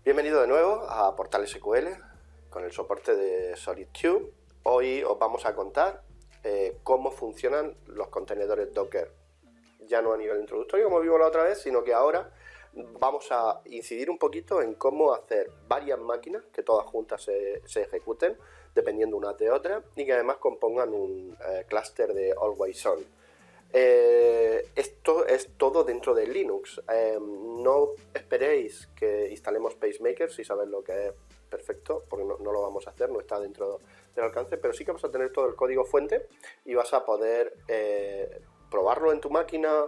Bienvenido de nuevo a Portal SQL con el soporte de SolidQube. Hoy os vamos a contar cómo funcionan los contenedores Docker, ya no a nivel introductorio como vimos la otra vez, sino que ahora vamos a incidir un poquito en cómo hacer varias máquinas que todas juntas se ejecuten, dependiendo unas de otras, y que además compongan un clúster de Always On. Esto es todo dentro de Linux. No esperéis que instalemos PaceMaker si sabéis lo que es, perfecto, porque no lo vamos a hacer, no está dentro del alcance, pero sí que vas a tener todo el código fuente y vas a poder probarlo en tu máquina,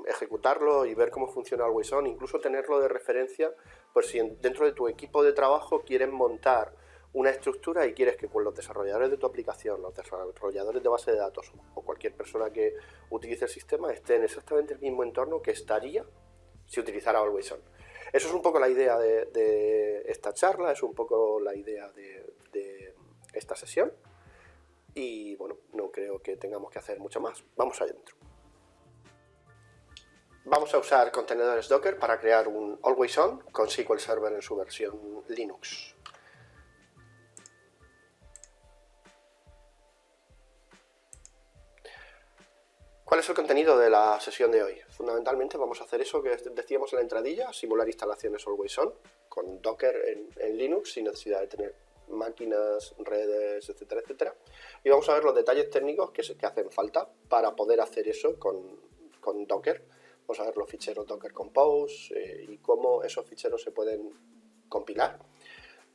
ejecutarlo y ver cómo funciona Always On, incluso tenerlo de referencia por si dentro de tu equipo de trabajo quieres montar una estructura y quieres que con los desarrolladores de tu aplicación, los desarrolladores de base de datos o cualquier persona que utilice el sistema esté en exactamente el mismo entorno que estaría si utilizara Always On. Eso es un poco la idea de esta charla, es un poco la idea de esta sesión y bueno, no creo que tengamos que hacer mucho más. Vamos adentro. Vamos a usar contenedores Docker para crear un Always On con SQL Server en su versión Linux. ¿Cuál es el contenido de la sesión de hoy? Fundamentalmente vamos a hacer eso que decíamos en la entradilla, simular instalaciones Always On con Docker en Linux sin necesidad de tener máquinas, redes, etcétera, etcétera. Y vamos a ver los detalles técnicos que hacen falta para poder hacer eso con Docker. Vamos a ver los ficheros Docker Compose y cómo esos ficheros se pueden compilar,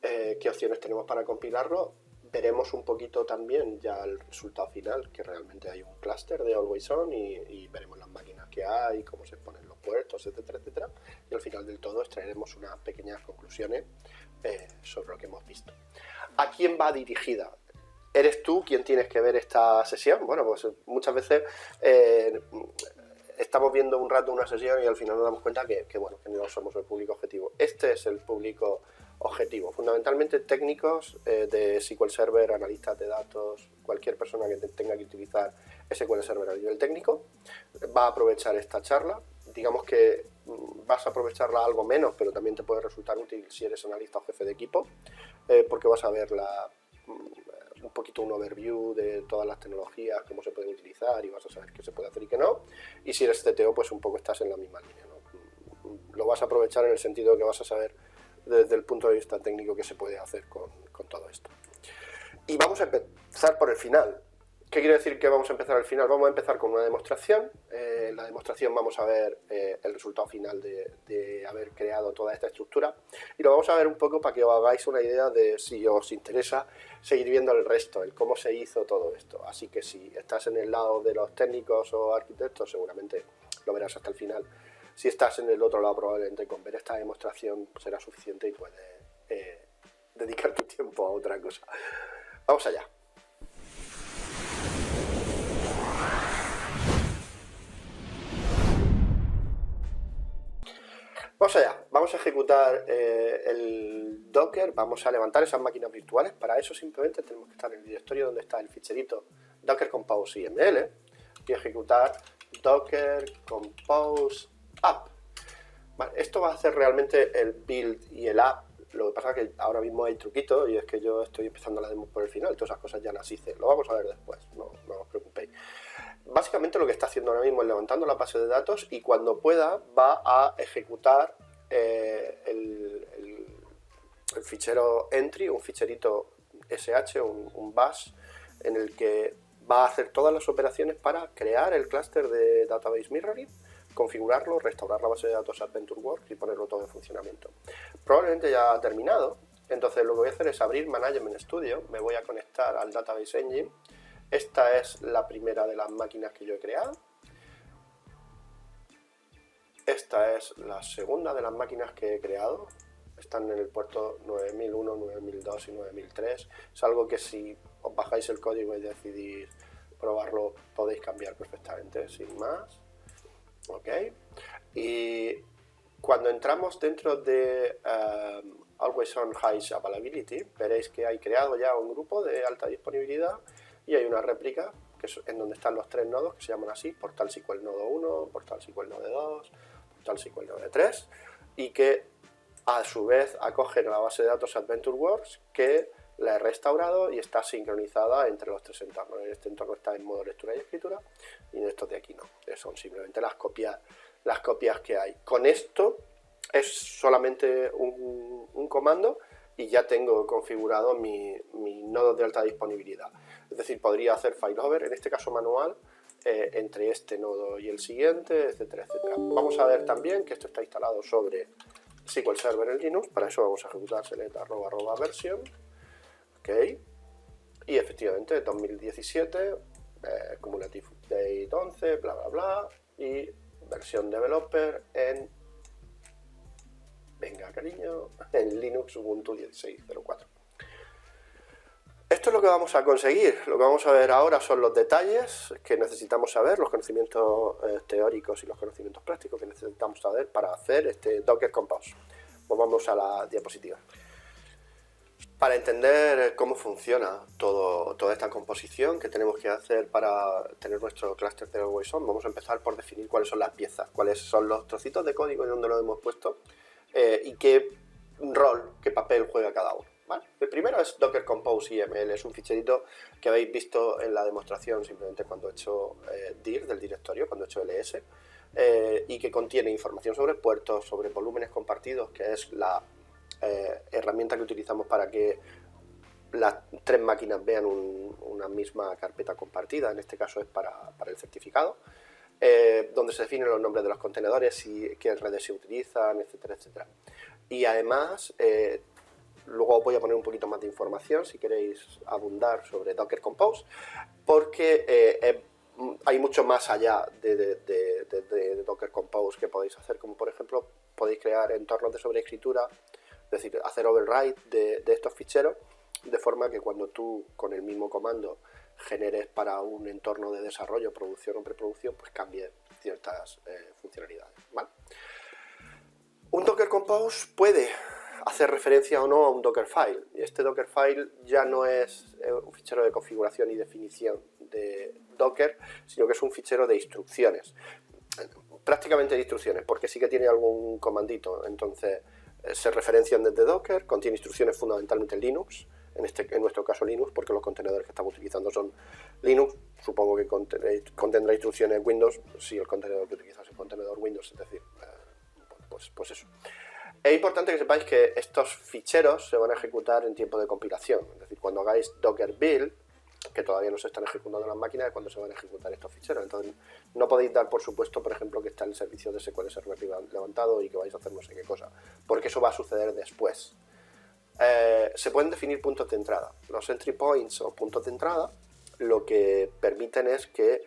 qué opciones tenemos para compilarlo. Veremos un poquito también ya el resultado final, que realmente hay un clúster de Always On y veremos las máquinas que hay, cómo se ponen los puertos, etcétera, etcétera. Y al final del todo extraeremos unas pequeñas conclusiones sobre lo que hemos visto. ¿A quién va dirigida? ¿Eres tú quien tienes que ver esta sesión? Bueno, pues muchas veces estamos viendo un rato una sesión y al final nos damos cuenta que no somos el público objetivo. Este es el público objetivo, fundamentalmente técnicos de SQL Server, analistas de datos, cualquier persona que tenga que utilizar SQL Server a nivel técnico va a aprovechar esta charla. Digamos que vas a aprovecharla algo menos, pero también te puede resultar útil si eres analista o jefe de equipo, porque vas a ver un poquito un overview de todas las tecnologías, cómo se pueden utilizar y vas a saber qué se puede hacer y qué no. Y si eres CTO, pues un poco estás en la misma línea, ¿no? Lo vas a aprovechar en el sentido de que vas a saber desde el punto de vista técnico qué se puede hacer con todo esto. Y vamos a empezar por el final. ¿Qué quiere decir que vamos a empezar al final? Vamos a empezar con una demostración. En la demostración vamos a ver el resultado final de haber creado toda esta estructura y lo vamos a ver un poco para que os hagáis una idea de si os interesa seguir viendo el resto, el cómo se hizo todo esto. Así que si estás en el lado de los técnicos o arquitectos, seguramente lo verás hasta el final. Si estás en el otro lado, probablemente con ver esta demostración será suficiente y puedes dedicar tu tiempo a otra cosa. Vamos allá. Vamos allá, vamos a ejecutar el Docker, vamos a levantar esas máquinas virtuales. Para eso simplemente tenemos que estar en el directorio donde está el ficherito Docker Compose YML y ejecutar Docker Compose App. Vale, esto va a hacer realmente el build y el app. Lo que pasa es que ahora mismo hay truquito y es que yo estoy empezando la demo por el final, todas esas cosas ya las hice, lo vamos a ver después, no os preocupéis. Básicamente lo que está haciendo ahora mismo es levantando la base de datos y cuando pueda va a ejecutar el fichero entry, un ficherito SH, un bash, en el que va a hacer todas las operaciones para crear el clúster de Database Mirroring, configurarlo, restaurar la base de datos AdventureWorks y ponerlo todo en funcionamiento. Probablemente ya ha terminado, entonces lo que voy a hacer es abrir Management Studio, me voy a conectar al Database Engine. Esta es la primera de las máquinas que yo he creado. Esta es la segunda de las máquinas que he creado. Están en el puerto 9001, 9002 y 9003. Es algo que si os bajáis el código y decidís probarlo, podéis cambiar perfectamente, sin más. Ok. Y cuando entramos dentro de Always On High Availability, veréis que hay creado ya un grupo de alta disponibilidad y hay una réplica que es en donde están los tres nodos que se llaman así, Portal SQL Nodo 1, Portal SQL Node 2, Portal SQL Node 3, y que a su vez acogen a la base de datos AdventureWorks, que la he restaurado y está sincronizada entre los tres entornos. Este entorno está en modo lectura y escritura y en estos de aquí no, son simplemente las copias que hay. Con esto es solamente un comando y ya tengo configurado mi nodo de alta disponibilidad. Es decir, podría hacer failover, en este caso manual, entre este nodo y el siguiente, etcétera, etcétera. Vamos a ver también que esto está instalado sobre SQL Server en Linux. Para eso vamos a ejecutar select @ version. Ok. Y efectivamente 2017, cumulative update 11, bla bla bla, y versión developer en, venga cariño, en Linux Ubuntu 16.04. Esto es lo que vamos a conseguir. Lo que vamos a ver ahora son los detalles que necesitamos saber, los conocimientos teóricos y los conocimientos prácticos que necesitamos saber para hacer este Docker Compose. Pues vamos a la diapositiva. Para entender cómo funciona toda esta composición que tenemos que hacer para tener nuestro clúster de JSON, vamos a empezar por definir cuáles son las piezas, cuáles son los trocitos de código y dónde los hemos puesto y qué rol, qué papel juega cada uno. ¿Vale? El primero es Docker Compose YML, es un ficherito que habéis visto en la demostración simplemente cuando he hecho dir del directorio, cuando he hecho ls, y que contiene información sobre puertos, sobre volúmenes compartidos, que es la herramienta que utilizamos para que las tres máquinas vean una misma carpeta compartida, en este caso es para el certificado, donde se definen los nombres de los contenedores y qué redes se utilizan, etcétera, etcétera. Y además, luego os voy a poner un poquito más de información si queréis abundar sobre Docker Compose, porque hay mucho más allá de Docker Compose que podéis hacer, como por ejemplo podéis crear entornos de sobreescritura, es decir, hacer override de estos ficheros, de forma que cuando tú con el mismo comando generes para un entorno de desarrollo, producción o preproducción, pues cambie ciertas funcionalidades, ¿vale? Un Docker Compose puede hacer referencia o no a un Dockerfile. Y este Dockerfile ya no es un fichero de configuración y definición de Docker, sino que es un fichero de instrucciones. Prácticamente de instrucciones, porque sí que tiene algún comandito. Entonces, se referencian desde Docker, contiene instrucciones fundamentalmente en Linux, en nuestro caso Linux, porque los contenedores que estamos utilizando son Linux. Supongo que contendrá instrucciones Windows, si el contenedor que utilizas es el contenedor Windows, es decir, pues eso. Es importante que sepáis que estos ficheros se van a ejecutar en tiempo de compilación, es decir, cuando hagáis Docker build, que todavía no se están ejecutando en las máquinas, es cuando se van a ejecutar estos ficheros. Entonces no podéis dar por supuesto, por ejemplo, que está el servicio de SQL Server levantado y que vais a hacer no sé qué cosa, porque eso va a suceder después. Se pueden definir puntos de entrada. Los entry points o puntos de entrada lo que permiten es que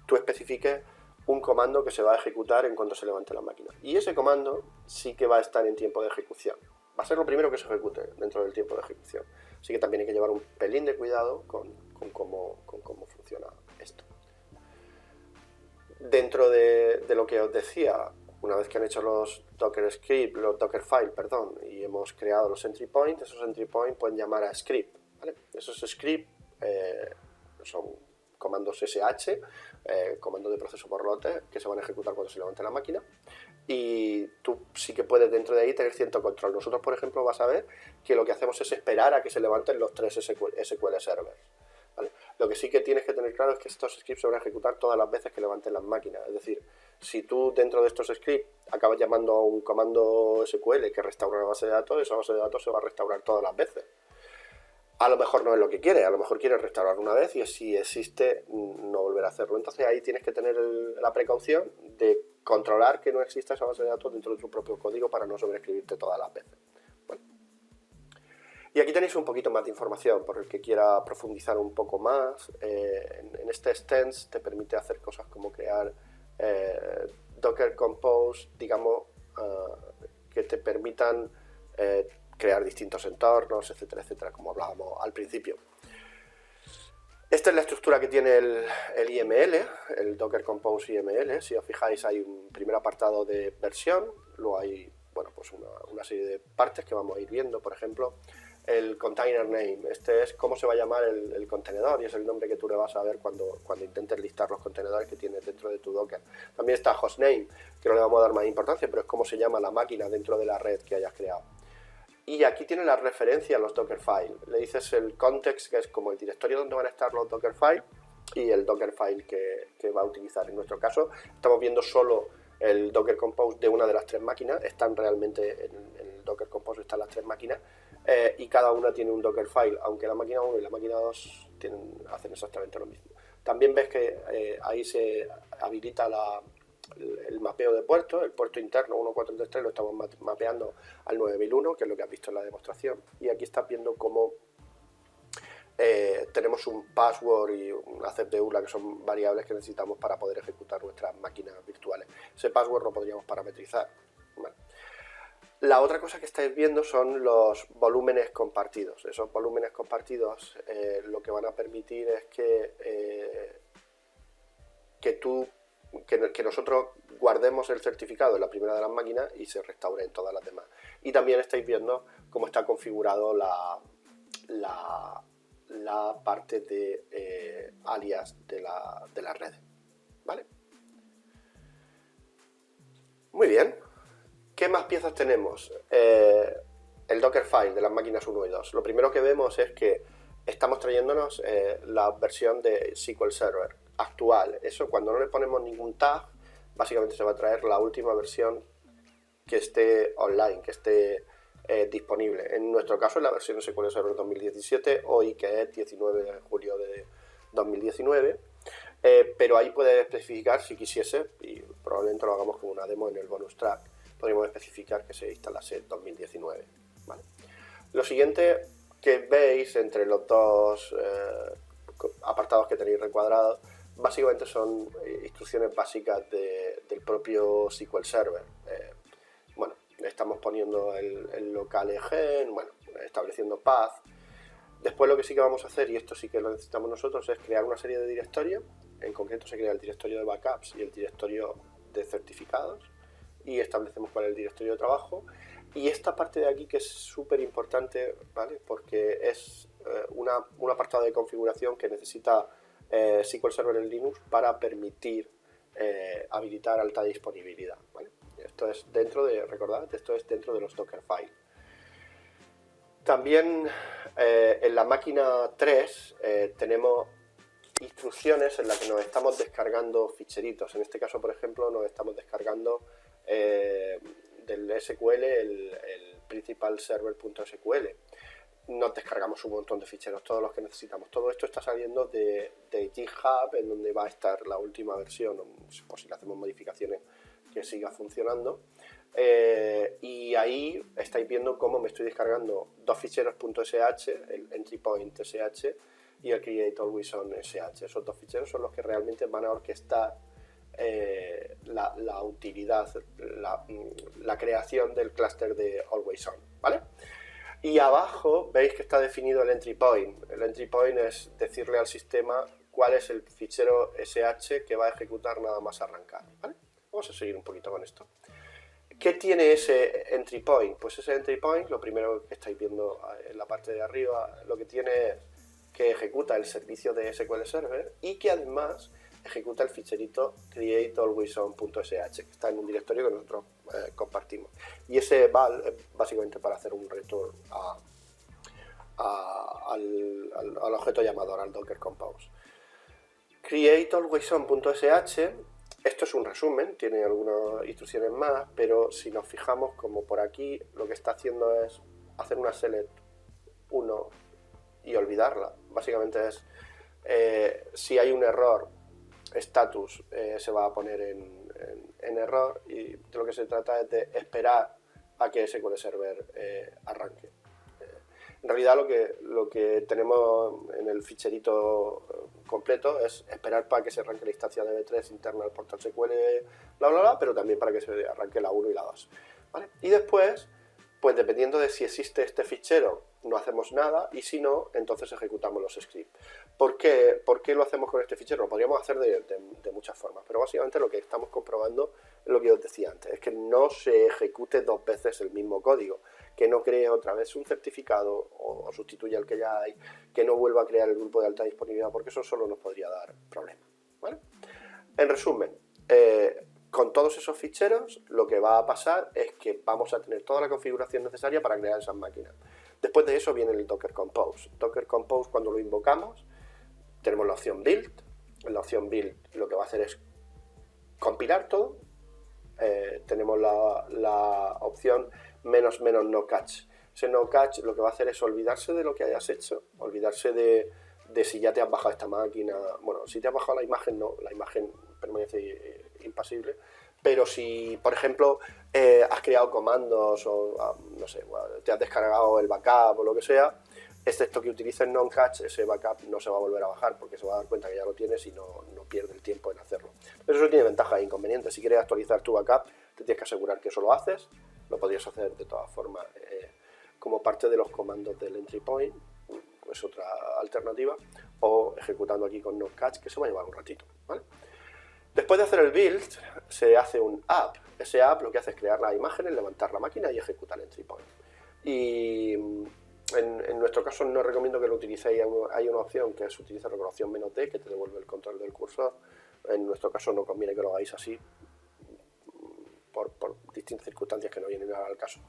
tú especifiques un comando que se va a ejecutar en cuanto se levante la máquina. Y ese comando sí que va a estar en tiempo de ejecución. Va a ser lo primero que se ejecute dentro del tiempo de ejecución. Así que también hay que llevar un pelín de cuidado con cómo funciona esto. Dentro de lo que os decía, una vez que han hecho los Dockerfile, y hemos creado los entry points, esos entry points pueden llamar a script, ¿vale? Esos scripts son comandos SH, comandos de proceso por lote, que se van a ejecutar cuando se levante la máquina, y tú sí que puedes dentro de ahí tener cierto control. Nosotros, por ejemplo, vas a ver que lo que hacemos es esperar a que se levanten los 3 SQL servers, ¿vale? Lo que sí que tienes que tener claro es que estos scripts se van a ejecutar todas las veces que levanten las máquinas. Es decir, si tú dentro de estos scripts acabas llamando a un comando SQL que restaura una base de datos, esa base de datos se va a restaurar todas las veces. A lo mejor no es lo que quiere, a lo mejor quiere restaurar una vez y si existe no volver a hacerlo. Entonces ahí tienes que tener la precaución de controlar que no exista esa base de datos dentro de tu propio código para no sobreescribirte todas las veces. Bueno. Y aquí tenéis un poquito más de información por el que quiera profundizar un poco más. En este Extends te permite hacer cosas como crear Docker Compose, digamos, que te permitan crear distintos entornos, etcétera, etcétera, como hablábamos al principio. Esta es la estructura que tiene el YML, el Docker Compose YML. Si os fijáis, hay un primer apartado de versión, luego hay, bueno, pues una serie de partes que vamos a ir viendo. Por ejemplo, el container name. Este es cómo se va a llamar el contenedor y es el nombre que tú le vas a ver cuando intentes listar los contenedores que tienes dentro de tu Docker. También está hostname, que no le vamos a dar más importancia, pero es cómo se llama la máquina dentro de la red que hayas creado. Y aquí tiene la referencia a los Dockerfile. Le dices el context, que es como el directorio donde van a estar los Dockerfile, y el Dockerfile que va a utilizar. En nuestro caso, estamos viendo solo el Docker Compose de una de las 3 máquinas. Están realmente en el Docker Compose están las 3 máquinas, y cada una tiene un Dockerfile, aunque la máquina 1 y la máquina 2 hacen exactamente lo mismo. También ves que ahí se habilita el mapeo de puertos, el puerto interno 1433 lo estamos mapeando al 9001, que es lo que has visto en la demostración, y aquí estás viendo cómo tenemos un password y una CPULA, que son variables que necesitamos para poder ejecutar nuestras máquinas virtuales. Ese password lo podríamos parametrizar. Vale. La otra cosa que estáis viendo son los volúmenes compartidos. Esos volúmenes compartidos lo que van a permitir es que nosotros guardemos el certificado en la primera de las máquinas y se restaure en todas las demás. Y también estáis viendo cómo está configurado la parte de alias de la red. ¿Vale? Muy bien. ¿Qué más piezas tenemos? El Dockerfile de las máquinas 1 y 2. Lo primero que vemos es que estamos trayéndonos la versión de SQL Server actual. Eso, cuando no le ponemos ningún tag, básicamente se va a traer la última versión que esté online, que esté disponible. En nuestro caso es la versión de SQL Server 2017, hoy que es 19 de julio de 2019, pero ahí puedes especificar si quisiese, y probablemente lo hagamos como una demo en el bonus track, podríamos especificar que se instalase 2019. ¿Vale? Lo siguiente que veis entre los dos apartados que tenéis recuadrados, básicamente son instrucciones básicas del propio SQL Server. Bueno, estamos poniendo el local gen, bueno, estableciendo path. Después lo que sí que vamos a hacer, y esto sí que lo necesitamos nosotros, es crear una serie de directorios. En concreto se crea el directorio de backups y el directorio de certificados, y establecemos cuál es el directorio de trabajo. Y esta parte de aquí que es súper importante, ¿vale? Porque es un apartado de configuración que necesita SQL Server en Linux para permitir habilitar alta disponibilidad, ¿vale? Esto es dentro de, recordad, esto es dentro de los Dockerfile. También en la máquina 3 tenemos instrucciones en las que nos estamos descargando ficheritos. En este caso, por ejemplo, nos estamos descargando del SQL el principal server.sql. Nos descargamos un montón de ficheros, todos los que necesitamos. Todo esto está saliendo de GitHub, en donde va a estar la última versión, por si le hacemos modificaciones, que siga funcionando. Y ahí estáis viendo cómo me estoy descargando dos ficheros .sh, el entry point sh y el create always on sh. Esos dos ficheros son los que realmente van a orquestar la utilidad, la creación del clúster de always on, ¿vale? Y abajo veis que está definido el entry point. El entry point es decirle al sistema cuál es el fichero sh que va a ejecutar nada más arrancar, ¿vale? Vamos a seguir un poquito con esto. ¿Qué tiene ese entry point? Pues ese entry point, lo primero que estáis viendo en la parte de arriba, lo que tiene es que ejecuta el servicio de SQL Server y que además ejecuta el ficherito createalwayson.sh, que está en un directorio que nosotros compartimos. Y ese val es básicamente para hacer un return al objeto llamador, al Docker Compose. Createalwayson.sh, esto es un resumen, tiene algunas instrucciones más, pero si nos fijamos, como por aquí, lo que está haciendo es hacer una select 1 y olvidarla. Básicamente es, si hay un error, status se va a poner en error, y de lo que se trata es de esperar a que SQL Server arranque. En realidad lo que tenemos en el ficherito completo es esperar para que se arranque la instancia de B3 interna al portal SQL, bla bla bla, pero también para que se arranque la 1 y la 2, ¿vale? Y después, pues dependiendo de si existe este fichero, no hacemos nada, y si no, entonces ejecutamos los scripts. ¿Por qué lo hacemos con este fichero? Lo podríamos hacer de muchas formas, pero básicamente lo que estamos comprobando es lo que os decía antes, es que no se ejecute dos veces el mismo código, que no cree otra vez un certificado o sustituya el que ya hay, que no vuelva a crear el grupo de alta disponibilidad, porque eso solo nos podría dar problemas, ¿vale? En resumen, con todos esos ficheros lo que va a pasar es que vamos a tener toda la configuración necesaria para crear esas máquinas. Después de eso viene el Docker Compose. Docker Compose, cuando lo invocamos, tenemos la opción Build. En la opción Build lo que va a hacer es compilar todo. Tenemos la opción --no catch. Ese no catch lo que va a hacer es olvidarse de lo que hayas hecho, olvidarse de si ya te has bajado esta máquina. Bueno, si te has bajado la imagen, no, la imagen permanece impasible, pero si, por ejemplo, has creado comandos o, no sé, te has descargado el backup o lo que sea, excepto que utilices non-catch, ese backup no se va a volver a bajar porque se va a dar cuenta que ya lo tienes y no pierde el tiempo en hacerlo. Pero eso tiene ventajas e inconvenientes. Si quieres actualizar tu backup, te tienes que asegurar que eso lo haces. Lo podrías hacer de todas formas como parte de los comandos del entry point, es otra alternativa, o ejecutando aquí con non-catch, que se va a llevar un ratito, ¿vale? Después de hacer el build, se hace un app. Ese app lo que hace es crear las imágenes, levantar la máquina y ejecutar el entry point. Y en nuestro caso no recomiendo que lo utilicéis. Hay una opción que es utilizar recolocación "-d", que te devuelve el control del cursor. En nuestro caso no conviene que lo hagáis así, por distintas circunstancias que no vienen al caso.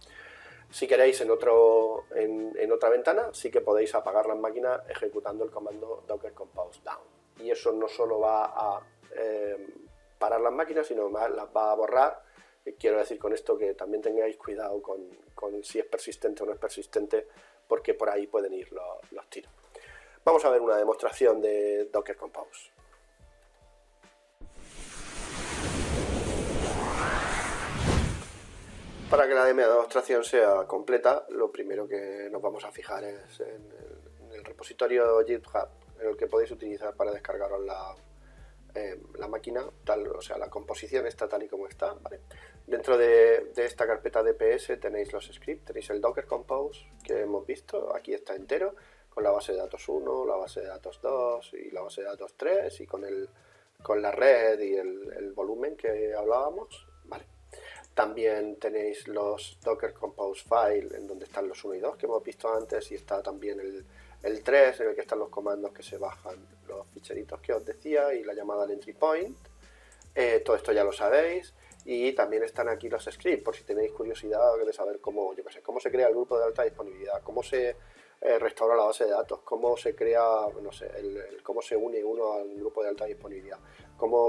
Si queréis en otra ventana, sí que podéis apagar las máquinas ejecutando el comando docker compose down. Y eso no solo va a parar las máquinas, sino más las va a borrar. Quiero decir con esto que también tengáis cuidado con si es persistente o no es persistente, porque por ahí pueden ir los tiros. Vamos a ver una demostración de Docker Compose. Para que la demostración sea completa, lo primero que nos vamos a fijar es en el repositorio GitHub, en el que podéis utilizar para descargaros la máquina, o sea, la composición está tal y como está, ¿vale? Dentro de esta carpeta DPS tenéis los scripts, tenéis el Docker Compose que hemos visto, aquí está entero, con la base de datos 1, la base de datos 2 y la base de datos 3 y con la red y el volumen que hablábamos, ¿vale? También tenéis los Docker Compose File, en donde están los 1 y 2 que hemos visto antes, y está también el 3, en el que están los comandos que se bajan, los ficheritos que os decía, y la llamada al entry point. Todo esto ya lo sabéis. Y también están aquí los scripts, por si tenéis curiosidad de saber cómo se crea el grupo de alta disponibilidad, cómo se restaura la base de datos, cómo se crea, no sé, cómo se une uno al grupo de alta disponibilidad,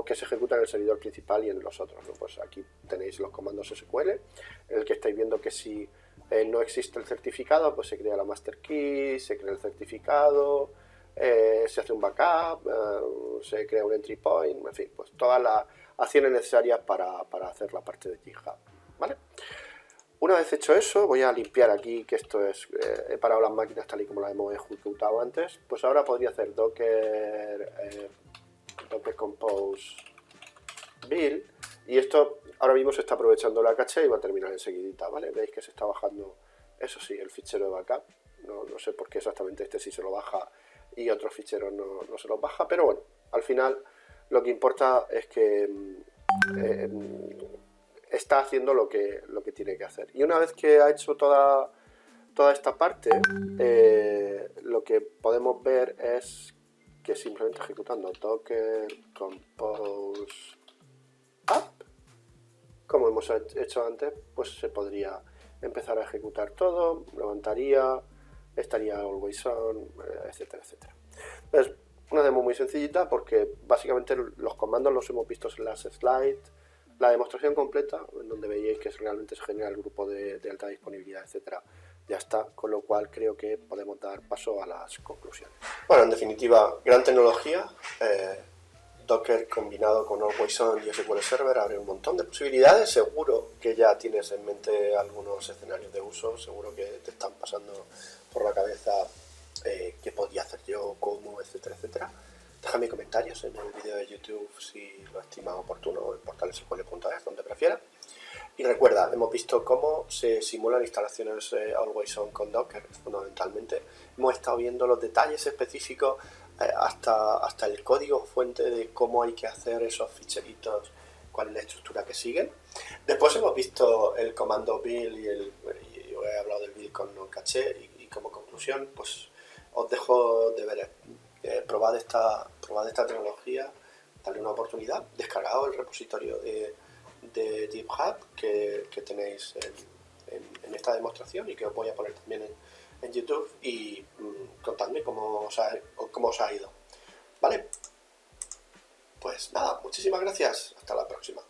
que se ejecuta en el servidor principal y en los otros, ¿no? Pues aquí tenéis los comandos SQL, en el que estáis viendo que si no existe el certificado, pues se crea la master key, se crea el certificado, se hace un backup, se crea un entry point, en fin, pues todas las acciones necesarias para hacer la parte de GitHub, ¿vale? Una vez hecho eso, voy a limpiar aquí, que esto es, he parado las máquinas tal y como las hemos ejecutado antes. Pues ahora podría hacer docker compose build, y esto ahora mismo se está aprovechando la caché y va a terminar enseguidita, ¿vale? Veis que se está bajando, eso sí, el fichero de backup. No sé por qué exactamente este sí se lo baja y otros ficheros no se los baja, pero bueno, al final lo que importa es que está haciendo lo que tiene que hacer. Y una vez que ha hecho toda esta parte, lo que podemos ver es que simplemente ejecutando docker compose app, como hemos hecho antes, pues se podría empezar a ejecutar todo, levantaría, estaría always on, etcétera, etcétera. Es una demo muy sencillita porque básicamente los comandos los hemos visto en las slides. La demostración completa, en donde veíais que realmente se genera el grupo de alta disponibilidad, etcétera, ya está, con lo cual creo que podemos dar paso a las conclusiones. Bueno, en definitiva, gran tecnología. Docker combinado con Always On y SQL Server abre un montón de posibilidades. Seguro que ya tienes en mente algunos escenarios de uso, seguro que te están pasando por la cabeza qué podría hacer yo, cómo, etcétera, etcétera. Déjame comentarios en el vídeo de YouTube si lo estimas oportuno, o en portalsql.es, donde prefieras. Y recuerda, hemos visto cómo se simulan instalaciones Always On con Docker, fundamentalmente. Hemos estado viendo los detalles específicos hasta el código fuente de cómo hay que hacer esos ficheritos, cuál es la estructura que siguen. Después hemos visto el comando build y he hablado del build con non-caché y como conclusión, pues os dejo deberes. Probad esta tecnología, darle una oportunidad, descargaos el repositorio de GitHub que tenéis en esta demostración y que os voy a poner también en YouTube y contadme cómo os ha ido. ¿Vale? Pues nada, muchísimas gracias. Hasta la próxima.